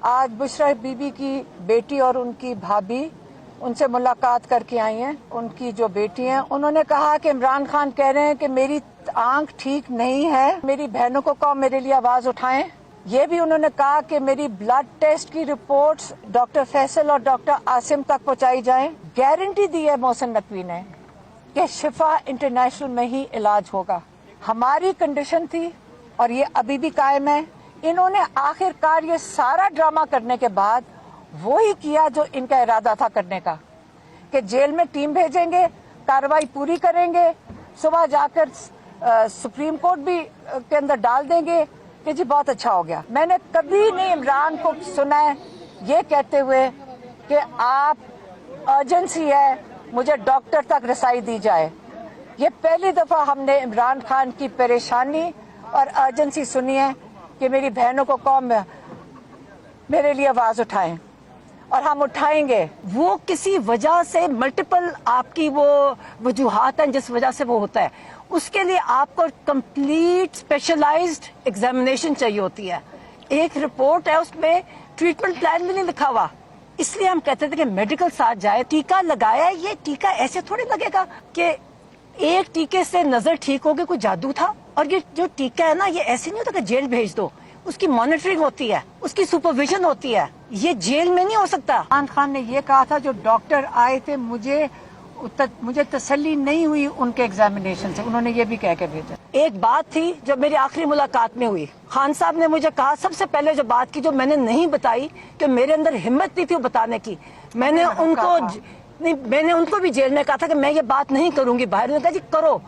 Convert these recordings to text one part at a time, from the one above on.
आज बुशरा बीबी की बेटी और उनकी भाभी उनसे मुलाकात करके आई हैं। उनकी जो बेटी हैं उन्होंने कहा कि इमरान खान कह रहे हैं कि मेरी आंख ठीक नहीं है, मेरी बहनों को कहो मेरे लिए आवाज उठाएं। ये भी उन्होंने कहा कि मेरी ब्लड टेस्ट की रिपोर्ट्स डॉक्टर फैसल और डॉक्टर आसिम तक पहुंचाई जाएं। गारंटी दी है मोहसिन नकवी ने कि शिफा इंटरनेशनल में ही इलाज होगा। हमारी कंडीशन थी और ये अभी भी कायम है। इन्होंने आखिरकार ये सारा ड्रामा करने के बाद वो ही किया जो इनका इरादा था करने का, कि जेल में टीम भेजेंगे, कार्रवाई पूरी करेंगे, सुबह जाकर सुप्रीम कोर्ट भी के अंदर डाल देंगे कि जी बहुत अच्छा हो गया। मैंने कभी नहीं इमरान को सुना है ये कहते हुए कि आप अर्जेंसी है, मुझे डॉक्टर तक रसाई दी जाए। ये पहली दफा हमने इमरान खान की परेशानी और अर्जेंसी सुनी है कि मेरी बहनों को कहो मेरे लिए आवाज उठाएं, और हम उठाएंगे। वो किसी वजह से मल्टीपल आपकी वो वजूहात हैं जिस वजह से वो होता है, उसके लिए आपको कंप्लीट स्पेशलाइज्ड एग्जामिनेशन चाहिए होती है। एक रिपोर्ट है उसमें ट्रीटमेंट प्लान भी नहीं लिखा हुआ, इसलिए हम कहते थे कि मेडिकल साथ जाए। टीका लगाया, ये टीका ऐसे थोड़ी लगेगा कि एक टीके से नजर ठीक होगी, कोई जादू था। और ये जो टीका है ना, ये ऐसे नहीं होता कि जेल भेज दो, उसकी मॉनिटरिंग होती है, उसकी सुपरविजन होती है, ये जेल में नहीं हो सकता। इमरान खान ने ये कहा था जो डॉक्टर आए थे, मुझे तसल्ली नहीं हुई उनके एग्जामिनेशन से, उन्होंने ये भी कह के भेजा। एक बात थी जो मेरी आखिरी मुलाकात में हुई, खान साहब ने मुझे कहा, सबसे पहले जो बात की जो मैंने नहीं बताई कि मेरे अंदर हिम्मत नहीं थी वो बताने की, मैंने उनको भी जेल में कहा था कि मैं ये बात नहीं करूंगी बाहर। उन्होंने कहा जी करो,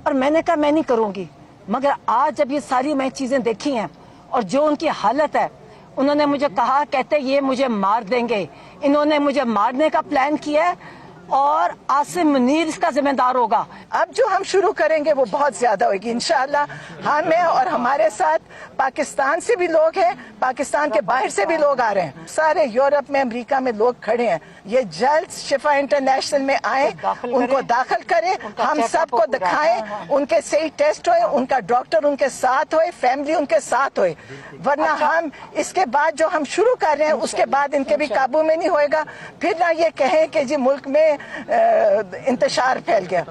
और मैंने कहा मैं नहीं करूंगी। मगर आज जब ये सारी मैं चीजें देखी हैं और जो उनकी हालत है, उन्होंने मुझे कहा, कहते ये मुझे मार देंगे, इन्होंने मुझे मारने का प्लान किया है और आसिम मुनीर इसका जिम्मेदार होगा। अब जो हम शुरू करेंगे वो बहुत ज्यादा होगी इंशाअल्लाह। हमें और हमारे साथ पाकिस्तान से भी लोग हैं, पाकिस्तान के बाहर से भी लोग आ रहे हैं, सारे यूरोप में, अमेरिका में लोग खड़े हैं। ये जल्द शिफा इंटरनेशनल में आए, उनको दाखिल करें, हम सबको दिखाएं, उनके सही टेस्ट होए, उनका डॉक्टर उनके साथ होए, फैमिली उनके साथ होए। वरना हम इसके बाद जो हम शुरू कर रहे हैं उसके बाद इनके भी काबू में नहीं होएगा। फिर ना ये कहें कि जी मुल्क में इंतशार फैल गया।